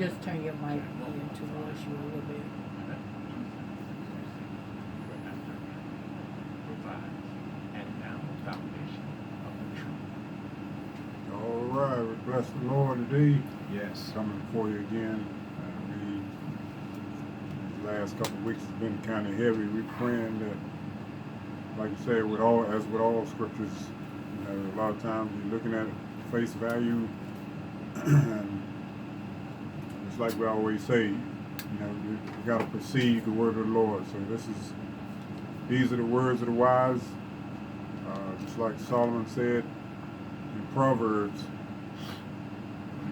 just turn your mic in towards you a little bit. All right, we bless the Lord today. Yes. Coming for you again. These last couple of weeks has been kind of heavy. We're praying that, like you said, with all scriptures, a lot of times you're looking at face value, and it's like we always say, you got to perceive the word of the Lord. So these are the words of the wise, just like Solomon said in Proverbs.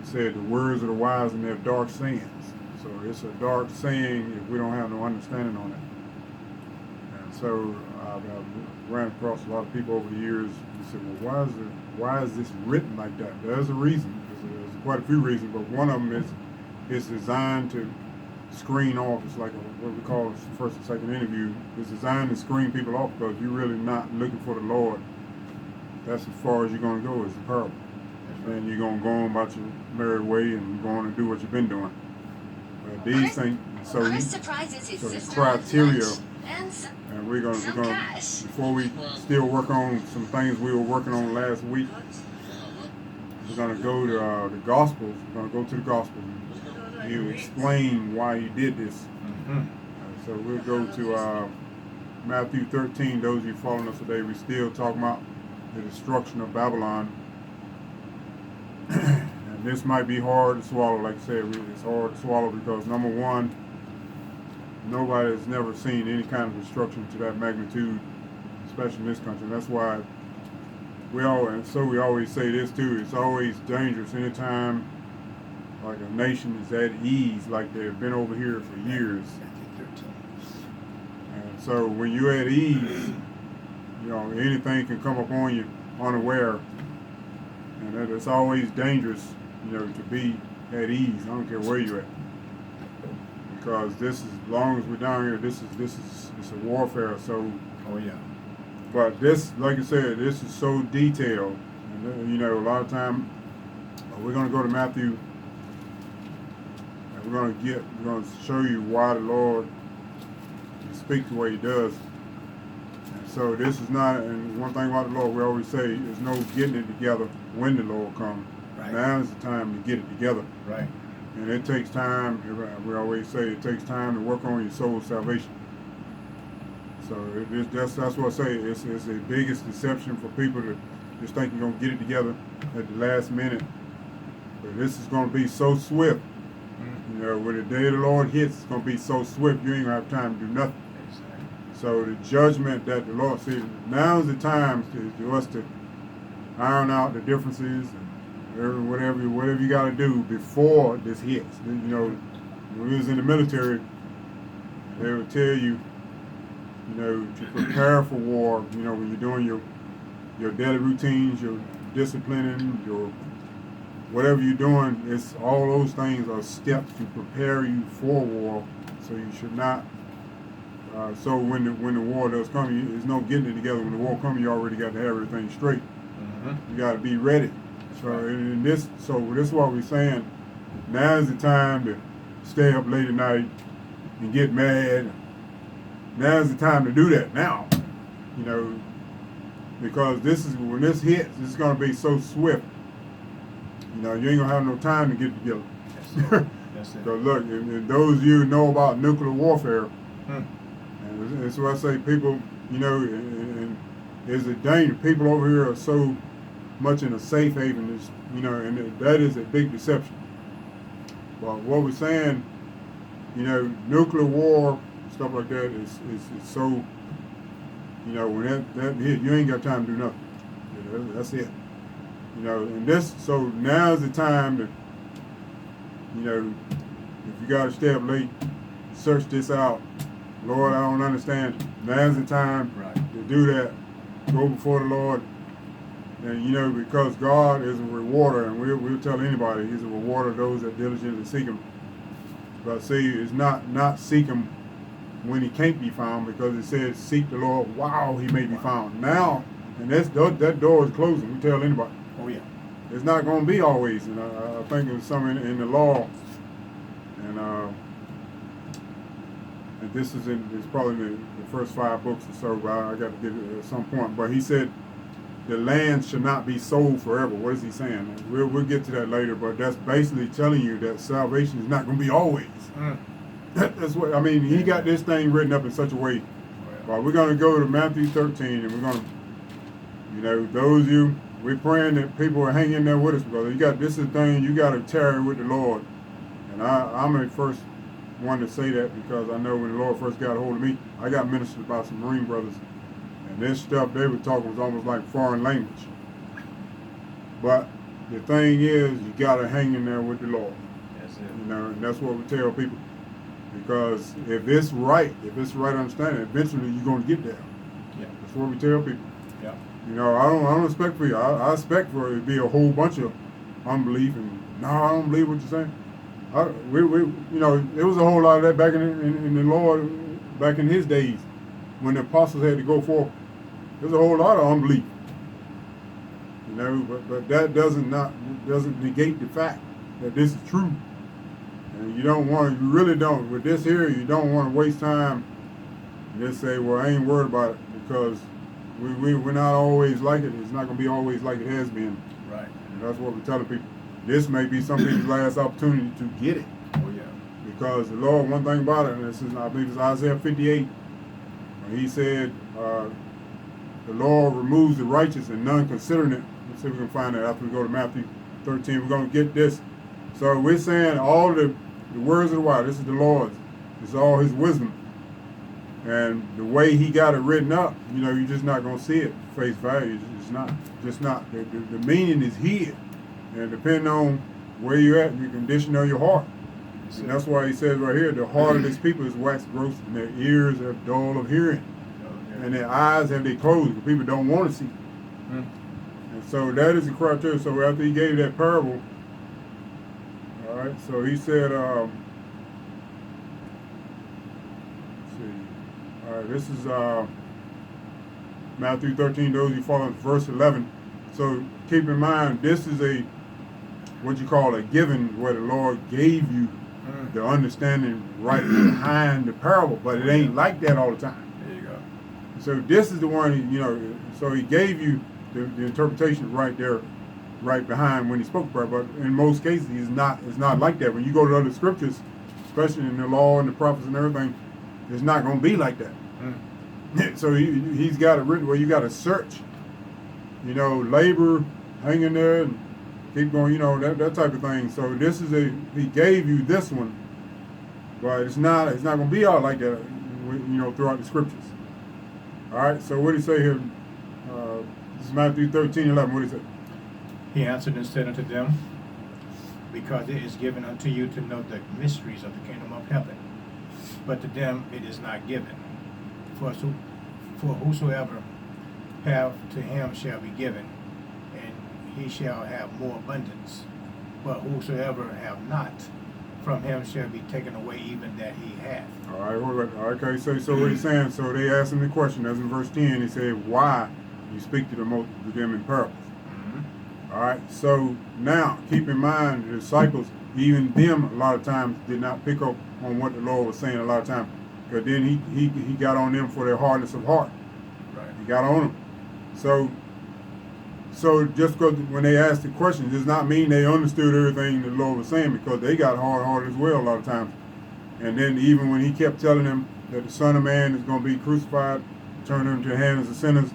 He said the words of the wise and their dark sayings. So it's a dark saying if we don't have no understanding on it. And so I've ran across a lot of people over the years who said, well, why is this written like that? There's a reason. There's quite a few reasons, but one of them is it's designed to screen off. It's like what we call first and second interview. It's designed to screen people off because you're really not looking for the Lord. That's as far as you're going to go is the parable. And you're going to go on about your merry way and go on and do what you've been doing. These things, so the criteria, and we're going to, before we still work on some things we were working on last week, we're going to go to the Gospels. We're going to go to the Gospels. You explain why you did this. Mm-hmm. So we'll go to Matthew 13. Those of you following us today, we're still talking about the destruction of Babylon. And this might be hard to swallow. Like I said, it's hard to swallow because, number one, nobody has never seen any kind of destruction to that magnitude, especially in this country. And that's why we always say this too. It's always dangerous anytime like a nation is at ease, like they've been over here for years. And so when you're at ease, anything can come upon you unaware. And it's always dangerous, to be at ease. I don't care where you're at. Because this is, as long as we're down here, this is it's a warfare. So, oh yeah. But this, like I said, this is so detailed. And a lot of time, we're going to go to Matthew, and we're going to show you why the Lord speaks the way He does. And so this is not, and one thing about the Lord, we always say, there's no getting it together when the Lord comes. Right. Now is the time to get it together. Right. And it takes time. We always say it takes time to work on your soul's salvation. So that's what I say. It's the biggest deception for people to just think you're going to get it together at the last minute. But this is going to be so swift. Mm-hmm. When the day of the Lord hits, it's going to be so swift you ain't going to have time to do nothing. Exactly. So the judgment that the Lord sees, now is the time for us to iron out the differences and whatever you got to do before this hits. When we was in the military, they would tell you, to prepare for war. When you're doing your daily routines, your disciplining, your whatever you're doing, it's all those things are steps to prepare you for war. So you should not. So when the war does come, there's no getting it together. When the war comes, you already got to have everything straight. Mm-hmm. You got to be ready. So this is what we're saying. Now is the time to stay up late at night and get mad. Now is the time to do that. Now, because when this hits, it's going to be so swift. You ain't gonna have no time to get it together. That's it. Because look, and those of you who know about nuclear warfare, and that's why I say people, and there's a danger. People over here are so much in a safe haven, and that is a big deception. But what we're saying, nuclear war, stuff like that is so, when that hit, you ain't got time to do nothing. That's it. And so now's the time to, if you got to stay up late, search this out. Lord, I don't understand. Now's the time to do that. Go before the Lord. And, because God is a rewarder, and we'll tell anybody He's a rewarder of those that diligently seek Him. But see, it's not seek Him when He can't be found, because it says seek the Lord while He may be found. Now, and that door is closing. We tell anybody. Oh yeah. It's not going to be always. And I think there's some in the law and this is it's probably in the first 5 books or so, but I got to get it at some point. But he said the land should not be sold forever. What is he saying? We'll get to that later, but that's basically telling you that salvation is not going to be always. That's what I mean. He got this thing written up in such a way. Well, we're going to go to Matthew 13, and we're going to, those of you, we're praying that people are hanging there with us, because this is the thing, you got to tarry with the Lord. And I'm the first one to say that, because I know when the Lord first got a hold of me, I got ministered by some Marine brothers, and this stuff they were talking was almost like foreign language. But the thing is, you got to hang in there with the Lord. That's it. And that's what we tell people. Because if it's right understanding, eventually you're going to get there. Yeah. That's what we tell people. Yeah. I don't expect for you. I expect for it to be a whole bunch of unbelief and no, I don't believe what you're saying. There was a whole lot of that back in the Lord, back in his days, when the apostles had to go forth. There's a whole lot of unbelief. But that doesn't negate the fact that this is true. And you really don't. With this here, you don't want to waste time and just say, well, I ain't worried about it, because we're not always like it. It's not going to be always like it has been. Right. And that's what we're telling people. This may be some people's last opportunity to get it. Oh, yeah. Because the Lord, one thing about it, and this is, I believe it's Isaiah 58, when he said, the Lord removes the righteous and none considering it. Let's see if we can find that after we go to Matthew 13. We're going to get this. So we're saying all the words of the wise, this is the Lord's. It's all his wisdom. And the way he got it written up, you're just not going to see it face value. It's not. Just not. The meaning is hid. And depending on where you're at, your condition of your heart. And that's why he says right here, the heart of this people is waxed gross, and their ears are dull of hearing. And their eyes have they closed. The people don't want to see. And so that is the criteria. So after he gave that parable, all right, so he said, let's see. All right, this is Matthew 13, those who follow verse 11. So keep in mind, this is what you call a giving, where the Lord gave you the understanding right behind the parable, but it ain't like that all the time. There you go. So this is the one, so he gave you the interpretation right there, right behind when he spoke the parable. But in most cases, it's not like that. When you go to other scriptures, especially in the law and the prophets and everything, it's not going to be like that. So he's got it written where you got to search, labor, hang in there, and keep going, that type of thing. So this is he gave you this one, but it's not going to be all like that, throughout the scriptures. All right, so what do he say here? This is Matthew 13:11. What do he say? He answered and said unto them, because it is given unto you to know the mysteries of the kingdom of heaven, but to them it is not given. For whosoever have, to him shall be given, and he shall have more abundance. But whosoever have not, from him shall be taken away even that he hath. All right, hold on. Okay, so what he's saying, so they asked him the question, as in verse 10, he said, why you speak to them in parables? All right, so now keep in mind the disciples, even them a lot of times did not pick up on what the Lord was saying a lot of times, because then he got on them for their hardness of heart. Right. He got on them. So just because when they asked the question does not mean they understood everything the Lord was saying, because they got hard-hearted as well a lot of times. And then even when he kept telling them that the Son of Man is going to be crucified, turn them to the hands of sinners,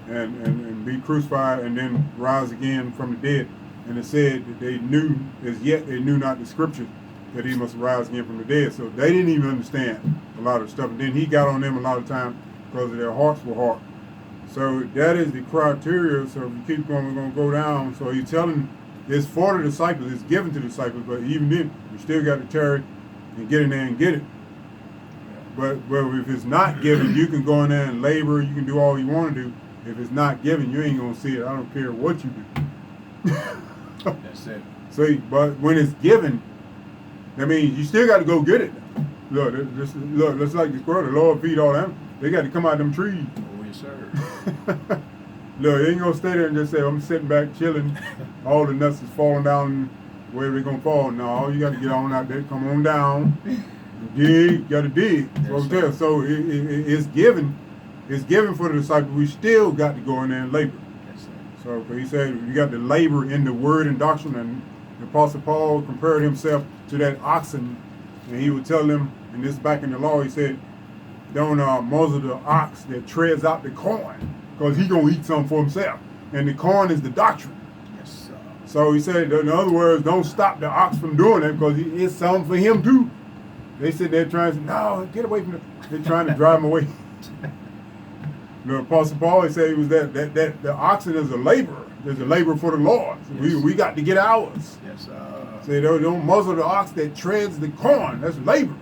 and be crucified and then rise again from the dead. And it said that they knew, as yet they knew not the scriptures, that he must rise again from the dead. So they didn't even understand a lot of stuff. And then he got on them a lot of times because their hearts were hard. So that is the criteria. So if you keep going, we're going to go down. So he's telling, it's for the disciples, it's given to the disciples, but even then, you still got to tarry and get in there and get it. But if it's not given, you can go in there and labor, you can do all you want to do. If it's not given, you ain't going to see it. I don't care what you do. That's it. See, but when it's given, that means you still got to go get it. Look, just like the squirrel, the Lord feed all them. They got to come out of them trees. Oh, yes, sir. Look, you ain't going to stay there and just say, I'm sitting back chilling. All the nuts is falling down where they gonna fall? No, you got to get on out there. Come on down. Dig. Got to dig. That's what I'm telling you. So it's given. It's given for the disciples. We still got to go in there and labor. Yes, sir. So 'cause he said you got to labor in the word and doctrine. And the Apostle Paul compared himself to that oxen, and he would tell them, and this back in the law, he said, don't muzzle the ox that treads out the corn, because he gonna eat something for himself. And the corn is the doctrine. Yes, sir. So he said, in other words, don't stop the ox from doing that, because it's something for him too. They said they're trying to say, no, get away from it. They're trying to drive him away. The Apostle Paul, he said, he was that the oxen is a laborer. There's a labor for the Lord. So Yes. we got to get ours. Yes, sir. Say, don't muzzle the ox that treads the corn. That's labor.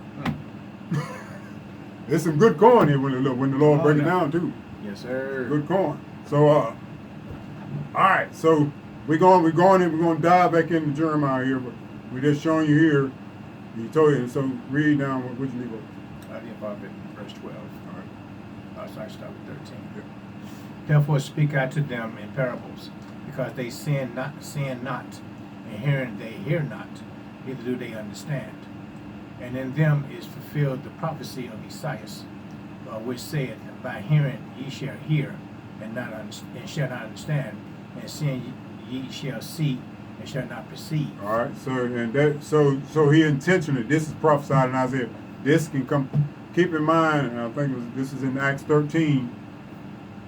There's some good corn here when the Lord Oh, break it yeah. down too. Yes, sir. Good corn. So all right, so we're going to dive back into Jeremiah here, but we're just showing you here. He told you, so read down what you need. I did about it in verse 12. All right. So I start with 13. Yeah. Therefore speak I to them in parables, because they sin not, and hearing they hear not, neither do they understand. And in them is fulfilled the prophecy of Esaias, which saith, by hearing ye shall hear, and shall not understand, and seeing ye shall see, and shall not perceive. All right. So he intentionally. This is prophesied in Isaiah. This can come. Keep in mind, and I think this is in Acts 13,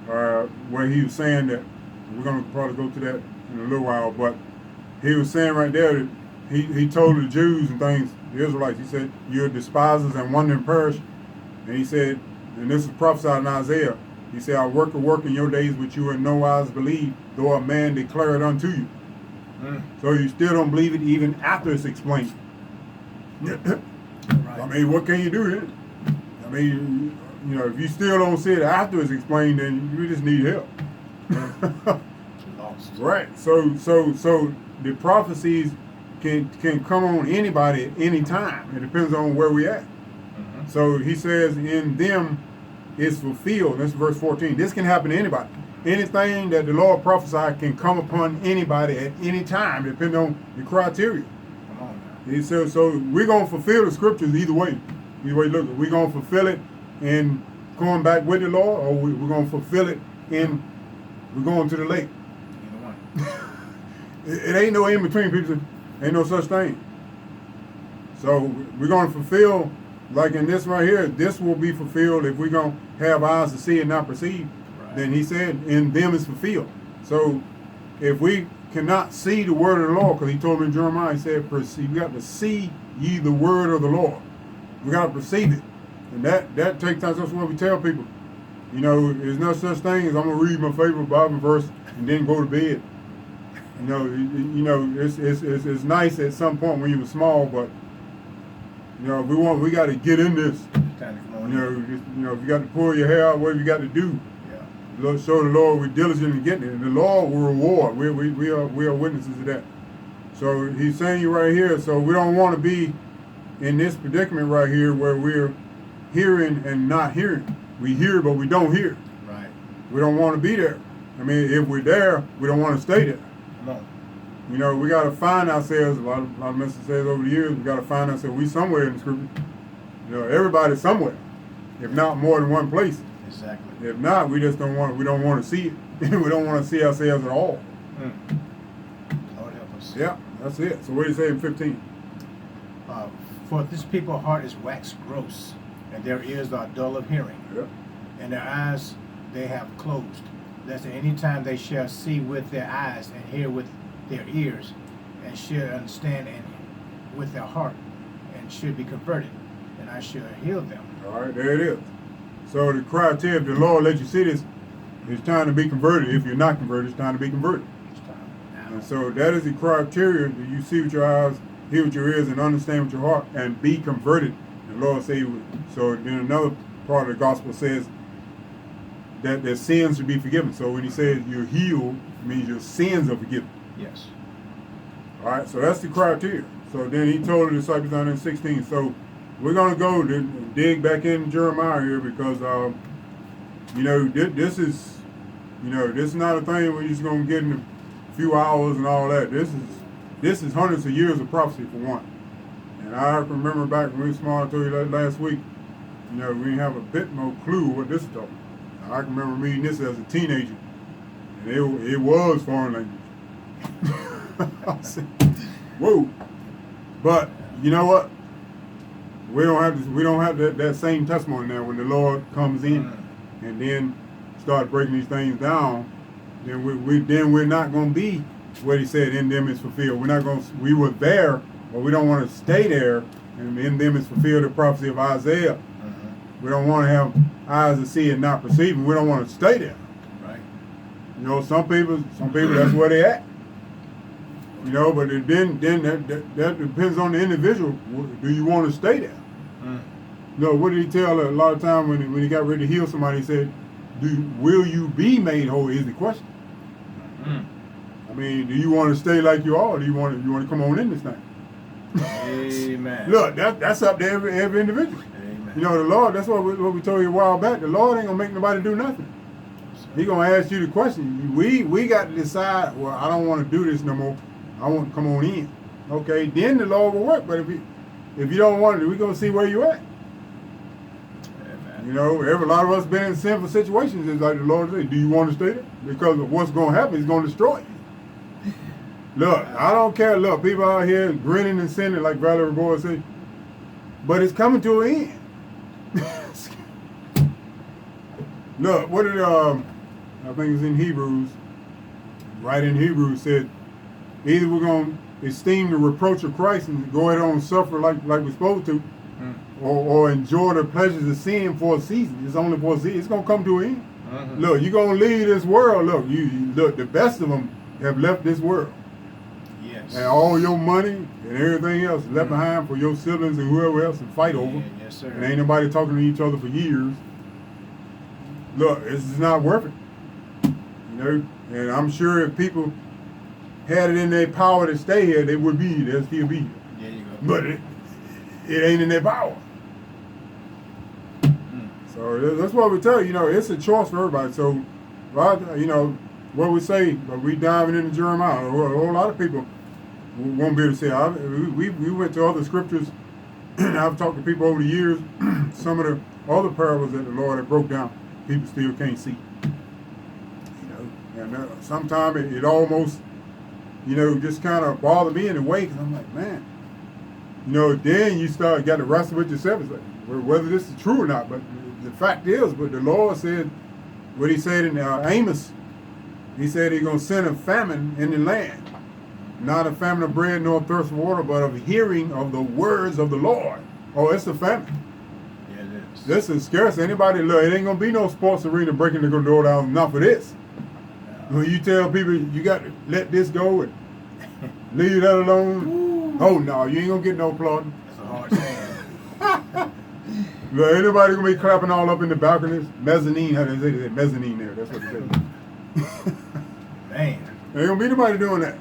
where he was saying that we're going to probably go to that in a little while, but he was saying right there that he told the Jews and things, the Israelites, he said, you're despisers and wonder and perish. And he said, and this is prophesied in Isaiah, he said, I'll work a work in your days which you in no wise believe, though a man declare it unto you. So you still don't believe it even after it's explained. I mean, what can you do then? I mean, if you still don't see it after it's explained, then you just need help. Lost. Right. So the prophecies can come on anybody at any time. It depends on where we at. Mm-hmm. So he says, in them is fulfilled. That's verse 14. This can happen to anybody. Anything that the Lord prophesied can come upon anybody at any time, depending on the criteria. Come on now. He says, so we're going to fulfill the scriptures either way. Either way, look, we're going to fulfill it in going back with the Lord, or we're going to fulfill it in we're going to the lake. Either one. It ain't no in between, people. Ain't no such thing. So we're going to fulfill, like in this right here, this will be fulfilled if we're going to have eyes to see and not perceive. Right. Then he said, in them is fulfilled. So if we cannot see the word of the Lord, because he told me in Jeremiah, he said, perceive, we got to see ye the word of the Lord. We got to perceive it. And that takes time. That's what we tell people. There's no such thing as I'm going to read my favorite Bible verse and then go to bed. It's nice at some point when you were small, but we got to get in this. Time to come on. If you got to pull your hair out, whatever you got to do, Yeah. show the Lord we're diligent in getting it, and the Lord will reward. We are witnesses of that. So he's saying you right here. So we don't want to be in this predicament right here where we're hearing and not hearing. We hear, but we don't hear. Right. We don't want to be there. I mean, if we're there, we don't want to stay there. Come on. We got to find ourselves. A lot of messages says over the years, we got to find ourselves. We somewhere in the scripture. Everybody's somewhere, if not more than one place. Exactly. If not, we just don't want. We don't want to see it. We don't want to see ourselves at all. Lord help us. Yeah, that's it. So what do you say in 15? For this people's heart is waxed gross, and their ears are dull of hearing, Yeah. and their eyes they have closed, lest at any time they shall see with their eyes and hear with their ears, and should understand and with their heart, and should be converted, and I shall heal them. All right, there it is. So the criteria, if the Lord let you see this, it's time to be converted. If you're not converted, it's time to be converted. It's time now. And so that is the criteria that you see with your eyes, hear with your ears, and understand with your heart, and be converted. The Lord say, so then another part of the gospel says that their sins should be forgiven. So when he says you're healed, it means your sins are forgiven. Yes. All right, so that's the criteria. So then he told the disciples down in 16. So we're going to go dig back in Jeremiah here because, this is, this is not a thing we're just going to get in a few hours and all that. This is this is hundreds of years of prophecy for one. And I remember back when we were small, I told you that last week, we didn't have a bit more clue what this is talking about. I can remember reading this as a teenager, and it was foreign language. I said, whoa. But you know what? We don't have that same testimony now when the Lord comes in and then start breaking these things down. Then we're not going to be what He said in them is fulfilled. We were there, but we don't want to stay there. And in them is fulfilled the prophecy of Isaiah. We don't want to have eyes to see and not perceive, and we don't want to stay there. Right. Some people that's where they at. But then that depends on the individual. Do you want to stay there? What did He tell a lot of time when he got ready to heal somebody? He said, will you be made whole is the question. I mean, do you want to stay like you are, or do you want to come on in this thing? Amen. Look, that's up to every individual. Amen. The Lord, that's what we told you a while back. The Lord ain't going to make nobody do nothing. He going to ask you the question. We got to decide, well, I don't want to do this no more. I want to come on in. Okay, then the Lord will work. But if you don't want it, we're going to see where you're at. Amen. A lot of us been in sinful situations. It's like the Lord said, do you want to stay there? Because of what's going to happen, He's going to destroy you. Look, I don't care. Look, people out here grinning and sinning like Valerie Boyd said, but it's coming to an end. Look, what did I think it's in Hebrews, right in Hebrews said, either we're going to esteem the reproach of Christ and go ahead and suffer like we're supposed to, or enjoy the pleasures of sin for a season. It's only for a season. It's going to come to an end. Look, you're going to leave this world. Look, look, the best of them have left this world. Yes. And all your money and everything else left behind for your siblings and whoever else to fight over. Yes, sir. And ain't nobody talking to each other for years. Look, it's just not worth it. And I'm sure if people had it in their power to stay here, they'll still be here. There you go. But it ain't in their power. So that's what we tell you. It's a choice for everybody. So, what we say, but we diving into Jeremiah. A whole lot of people won't be able to say. We went to other scriptures. I've talked to people over the years. Some of the other parables that the Lord had broke down, people still can't see. And sometimes it almost, just kind of bothered me in a way, because I'm like, man, then you got to wrestle with yourself. It's like, whether this is true or not. But the fact is, but the Lord said, what He said in Amos, He said He's going to send a famine in the land. Not a famine of bread nor thirst for water, but of hearing of the words of the Lord. Oh, it's a famine. Yeah, it is. This is scarce. Anybody, look, it ain't going to be no sports arena breaking the door down enough for this. When you tell people you got to let this go and leave that alone, oh no, you ain't going to get no applauding. That's a hard stand. Look, anybody going to be clapping all up in the balconies? Mezzanine, how they say that? Mezzanine there, that's what they say. Man. Ain't going to be nobody doing that.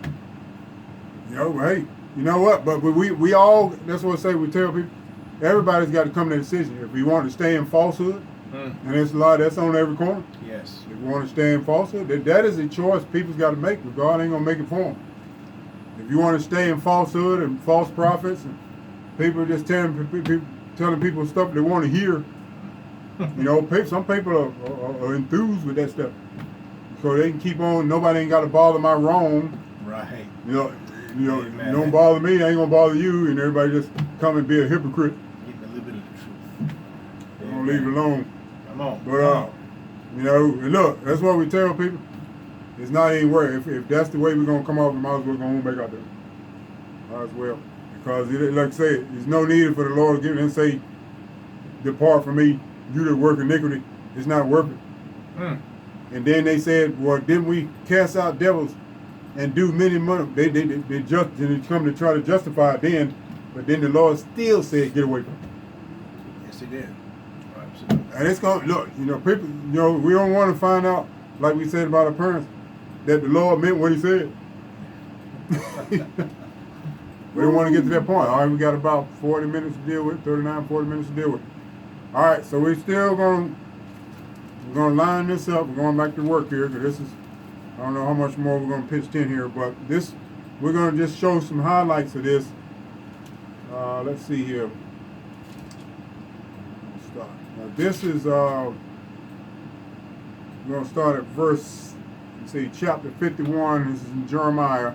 Hey, you know what? But we all, that's what I say, we tell people, everybody's got to come to a decision. If we want to stay in falsehood, and there's a lot that's on every corner. Yes. If you want to stay in falsehood, that is a choice people's got to make, but God ain't going to make it for them. If you want to stay in falsehood and false prophets, and people just telling people stuff they want to hear, some people are enthused with that stuff. So they can keep on, nobody ain't got to bother my wrong. Right. You don't bother me, I ain't going to bother you, and everybody just come and be a hypocrite. Getting a little bit of the truth. They don't leave it alone. Come on. But, look, that's what we tell people. It's not even worth it. If that's the way we're going to come off, we might as well go home back out there. Might as well. Because, like I said, there's no need for the Lord to give it and say, depart from me, you that work iniquity. It's not worth it. And then they said, well, didn't we cast out devils and do many money? They come to try to justify it then, but then the Lord still said, get away from it. Yes, He did. Absolutely. And it's going to, look, people, we don't want to find out, like we said about our parents, that the Lord meant what He said. We don't want to get to that point. All right, we got about 40 minutes to deal with, 39, 40 minutes to deal with. All right, so we're going to line this up. We're going back to work here, because this is, I don't know how much more we're going to pitch in here, but we're going to just show some highlights of this. Let's see here. Let's start. Now this is we're going to start at verse, let's see, chapter 51. This is in Jeremiah.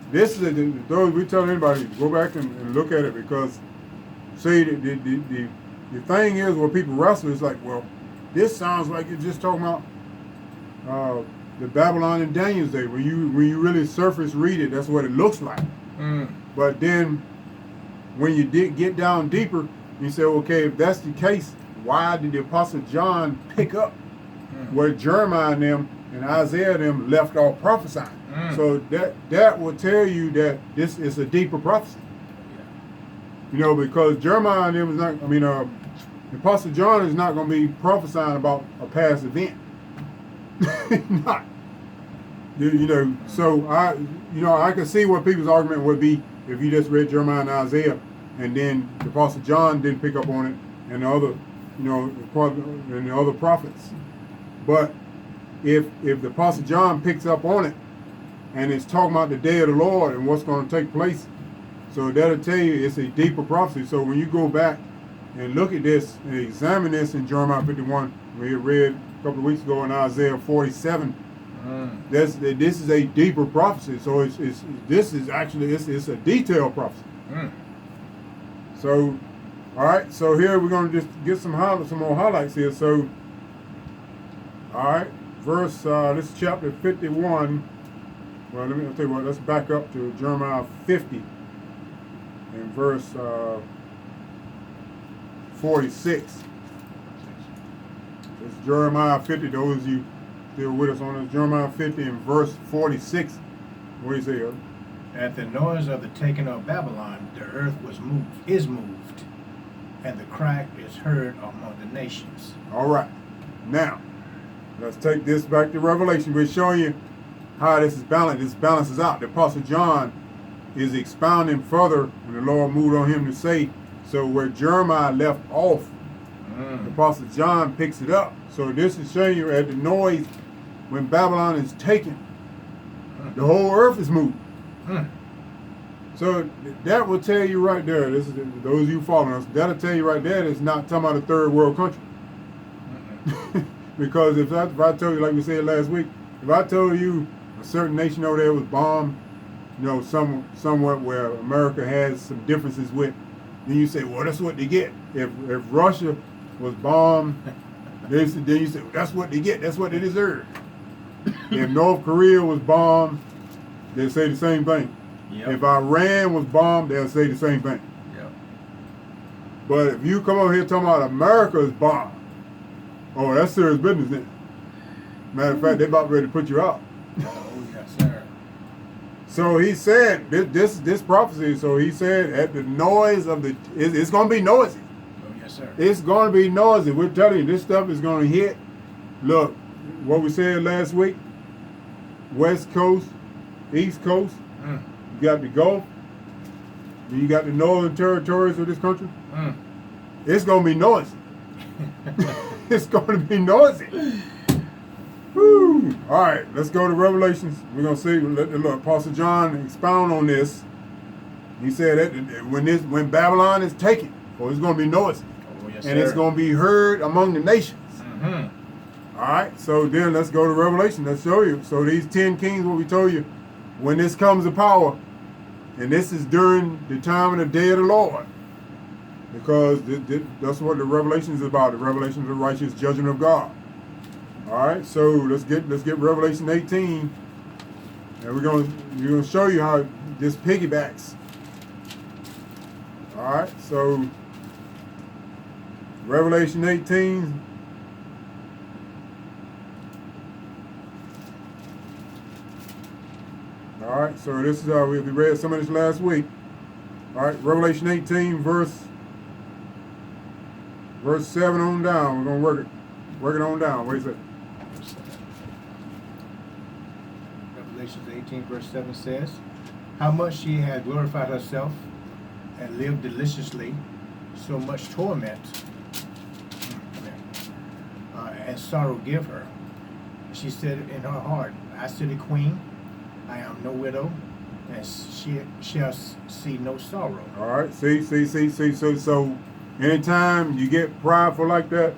This is those we tell anybody to go back and look at it, because see the thing is where people wrestle is like, well, this sounds like you're just talking about the Babylon in Daniel's day. When you really surface read it, that's what it looks like. But then when you get down deeper, you say, okay, if that's the case, why did the Apostle John pick up where Jeremiah and them and Isaiah and them left off prophesying? So that will tell you that this is a deeper prophecy. You know, because Jeremiah and them is not, the Apostle John is not going to be prophesying about a past event. Not. So I can see what people's argument would be if you just read Jeremiah and Isaiah, and then the Apostle John didn't pick up on it, and the other, and the other prophets. But if the Apostle John picks up on it, and it's talking about the day of the Lord and what's going to take place, so that'll tell you it's a deeper prophecy. So when you go back and look at this and examine this in Jeremiah 51, we read a couple of weeks ago in Isaiah 47. This is a deeper prophecy. So it's a detailed prophecy. So, all right. So here we're going to just get some more highlights here. So, all right, verse. This is chapter 51. Well, I'll tell you what. Let's back up to Jeremiah 50 and verse 46. It's Jeremiah 50. Those of you still with us on this, Jeremiah 50 and verse 46. What do you say? At the noise of the taking of Babylon, the earth is moved, and the cry is heard among the nations. All right. Now, let's take this back to Revelation. We're showing you how this is balanced. This balances out. The Apostle John is expounding further, and the Lord moved on him to say, so where Jeremiah left off, the Apostle John picks it up. So this is showing you at the noise when Babylon is taken, the whole earth is moved. So that will tell you right there, this is those of you following us, that'll tell you right there that it's not talking about a third world country. Because if I told you, like we said last week, if I told you a certain nation over there was bombed, somewhat where America has some differences with, then you say, well, that's what they get. If Russia was bombed, then you say, well, that's what they get. That's what they deserve. If North Korea was bombed, they'll say the same thing. Yep. If Iran was bombed, they'll say the same thing. Yep. But if you come over here talking about America is bombed, oh, that's serious business then. Matter of fact, they're about ready to put you out. Oh, yes, sir. So he said, this prophecy, so he said at the noise of it's going to be noisy. Oh, yes, sir. It's going to be noisy. We're telling you, this stuff is going to hit. Look, what we said last week, West Coast, East Coast, you got the Gulf, then you got the northern territories of this country. It's going to be noisy. It's going to be noisy. Woo. All right, let's go to Revelations. We're going to see, look, Apostle John expound on this. He said that when Babylon is taken, it's going to be noisy. Oh, yes, and sir. it's going to be heard among the nations. All right, so then let's go to Revelation. Let's show you. So these 10 kings, what we told you, when this comes to power, and this is during the time of the day of the Lord, because that's what the Revelation is about. The revelation of the righteous judgment of God. All right, so let's get Revelation 18, and we're gonna show you how this piggybacks. All right, so Revelation 18. All right, so this is we read some of this last week. All right, Revelation 18, verse 7 on down. We're gonna work it on down. What is it? Revelation 18, verse 7 says, how much she had glorified herself and lived deliciously, so much torment and sorrow give her. She said in her heart, I sit a queen, I am no widow, and she shall see no sorrow. All right, see. So anytime you get prideful like that,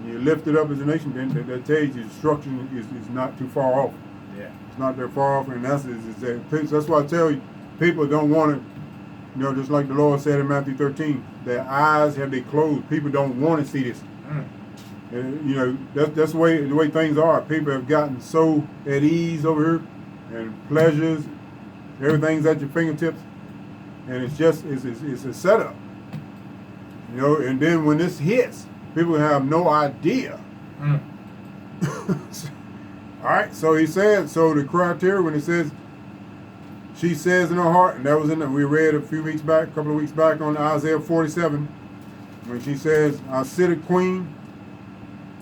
you lift it up as a nation, then that tells you destruction is not too far off. Yeah. It's not that far off, and that's why I tell you, people don't want to, just like the Lord said in Matthew 13, their eyes have they closed. People don't want to see this. And, that's the way things are. People have gotten so at ease over here, and pleasures, everything's at your fingertips, and it's a setup. And then when this hits, people have no idea. All right, so he said, so the criteria when it says, she says in her heart, and that was we read a couple of weeks back on Isaiah 47, when she says, I sit a queen,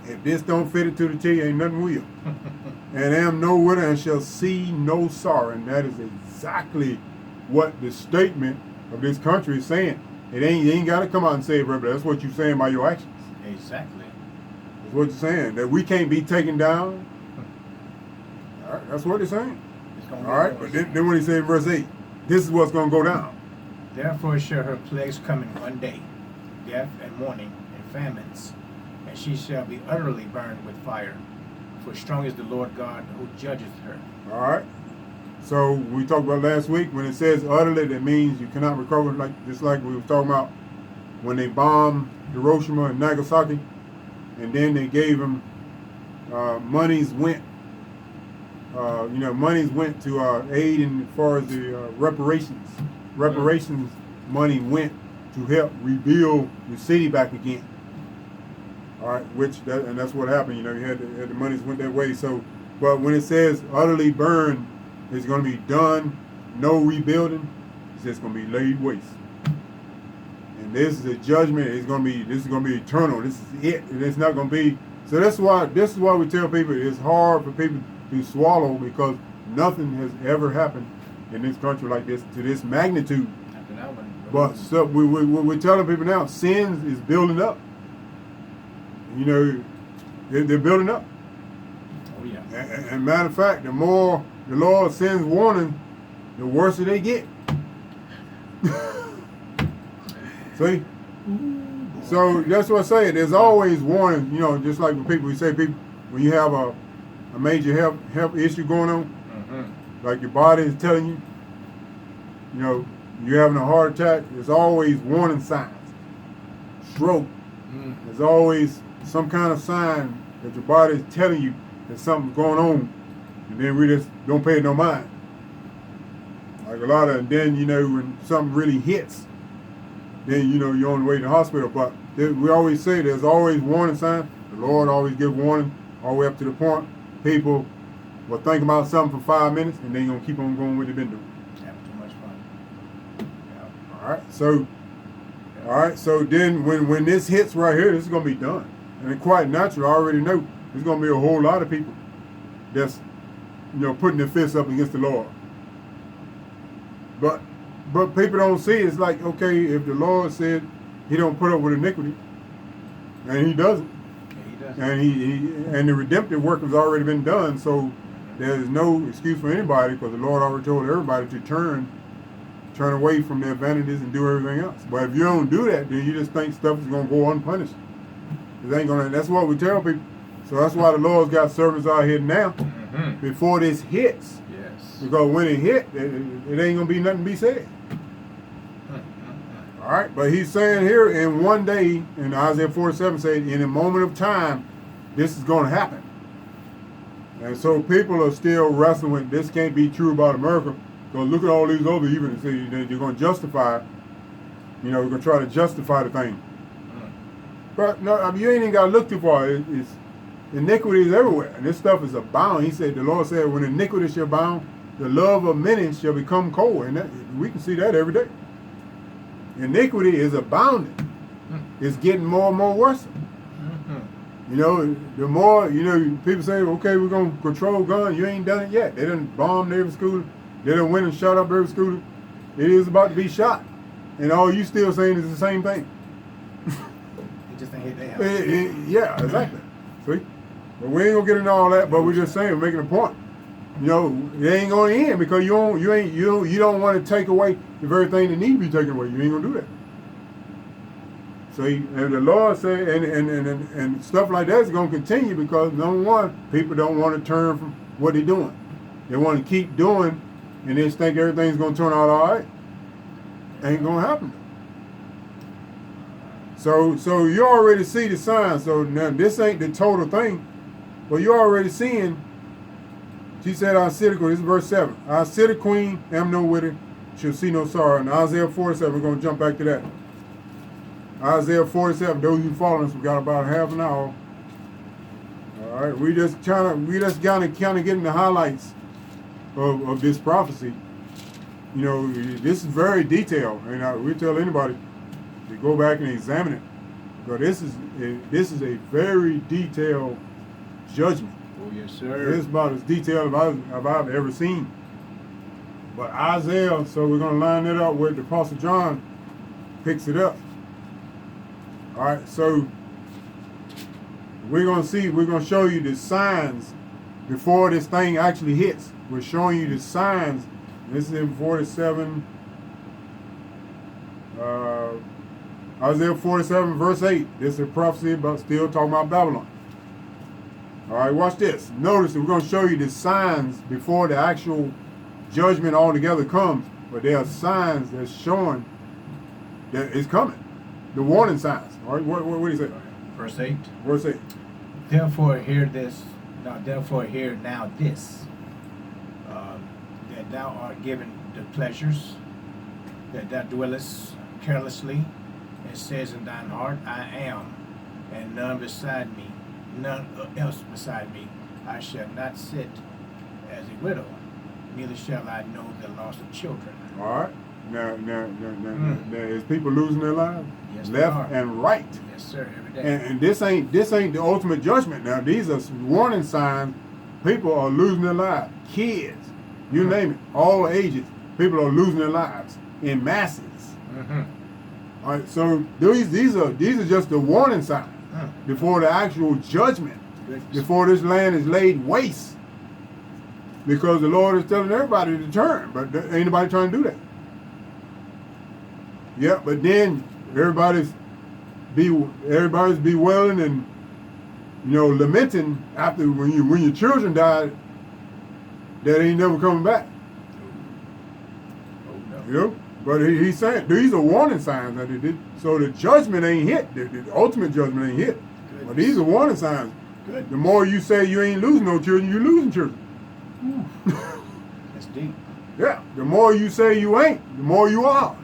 if this don't fit it to the T, ain't nothing will. And am no widow and shall see no sorrow. And that is exactly what the statement of this country is saying. You ain't got to come out and say it, brother. That's what you're saying by your actions. Exactly. That's what you're saying. That we can't be taken down. All right, that's what they're saying. All right, but then when he said in verse 8, this is what's going to go down. Therefore shall her plagues come in one day, death and mourning and famines, and she shall be utterly burned with fire. For strong is the Lord God who judgeth her. All right. So we talked about last week, when it says utterly, that means you cannot recover, just like we were talking about when they bombed Hiroshima and Nagasaki, and then they gave them monies went to aid in as far as the reparations. Reparations money went to help rebuild the city back again. All right, and that's what happened. You had the monies went that way. So, but when it says utterly burned, it's going to be done, no rebuilding. It's just going to be laid waste. And this is a judgment. This is going to be eternal. This is it. And it's not going to be. So this is why we tell people it's hard for people to swallow, because nothing has ever happened in this country like this to this magnitude. But so we're telling people now, sin is building up. They're building up. Oh yeah. And matter of fact, the more the Lord sends warning, the worse they get. See? So that's what I say. There's always warning. Just like when we say when you have a major health issue going on, like your body is telling you, you're having a heart attack. There's always warning signs. Stroke. There's always some kind of sign that your body is telling you that something's going on, and then we just don't pay it no mind. Like a lot of, and then when something really hits, then you're on the way to the hospital. But we always say there's always warning signs. The Lord always gives warning all the way up to the point people will think about something for 5 minutes, and then you're gonna keep on going what they've been doing. Having too much fun. Yeah. All right. So then when this hits right here, this is gonna be done. And it's quite natural. I already know there's going to be a whole lot of people that's, putting their fists up against the Lord. But people don't see it. It's like, okay, if the Lord said he don't put up with iniquity, and he doesn't. Yeah, he doesn't. And the redemptive work has already been done, so there's no excuse for anybody, because the Lord already told everybody to turn away from their vanities and do everything else. But if you don't do that, then you just think stuff is going to go unpunished. That's what we tell people. So that's why the Lord's got servants out here now, before this hits. Yes. Because when it hit, it ain't going to be nothing to be said. All right, but he's saying here, in one day, in Isaiah 47 said, in a moment of time, this is going to happen. And so people are still wrestling with, this can't be true about America, because look at all these other evils. You're going to justify, we're going to try to justify the thing. But no, you ain't even got to look too far. It's iniquity is everywhere, and this stuff is abound. He said, the Lord said, when iniquity shall abound, the love of many shall become cold, and we can see that every day. Iniquity is abounding. It's getting more and more worse. The more, people say, okay, we're going to control guns. You ain't done it yet. They done bombed every school. They done went and shot up every school. It is about to be shot. And all you still saying is the same thing. He just ain't hit that. Yeah, exactly. See? But we ain't going to get into all that, but we're just saying, we're making a point. you know, it ain't gonna end because you don't want to take away the very thing that need to be taken away. You ain't gonna do that. So and the Lord said, and stuff like that is gonna continue because number one, people don't want to turn from what they're doing. They want to keep doing, and just think everything's gonna turn out all right. Ain't gonna happen. So you already see the signs. So now this ain't the total thing, but you're already seeing. She said, "Our city queen." This is verse 7. "Our city queen, am no widow, shall see no sorrow." And Isaiah 47. We're gonna jump back to that. Isaiah 47. Those who following us, we got about half an hour. All right, we just kind of getting the highlights of this prophecy. You know, this is very detailed, and we tell anybody to go back and examine it, because this is a very detailed judgment. Oh, yes, sir. It's about as detailed as I've ever seen. But Isaiah, so we're going to line it up with the Apostle John picks it up. All right, so we're going to show you the signs before this thing actually hits. We're showing you the signs. This is in 47, Isaiah 47, verse 8. This is a prophecy about still talking about Babylon. All right, watch this. Notice that we're going to show you the signs before the actual judgment altogether comes. But there are signs that's showing that it's coming. The warning signs. All right, what do you say? Verse 8. Verse 8. Therefore hear now this, that thou art given the pleasures, that thou dwellest carelessly, and says in thine heart, I am, and none else beside me. I shall not sit as a widow, neither shall I know the loss of children. All right. Now, is people losing their lives? Yes, left they are. and right. Yes, sir, every day. And this ain't the ultimate judgment. Now, these are warning signs. People are losing their lives. Kids, you name it, all ages. People are losing their lives in masses. Mm-hmm. All right. So these are just the warning signs before the actual judgment. Goodness. Before this land is laid waste. Because the Lord is telling everybody to turn, but ain't nobody trying to do that. Yeah, but then everybody's bewailing and lamenting after when your children died that ain't never coming back. Oh, no. But he's saying these are warning signs that it did. So the judgment ain't hit. The ultimate judgment ain't hit. Goodness. But these are warning signs. Good. The more you say you ain't losing no children, you're losing children. That's deep. Yeah. The more you say you ain't, the more you are.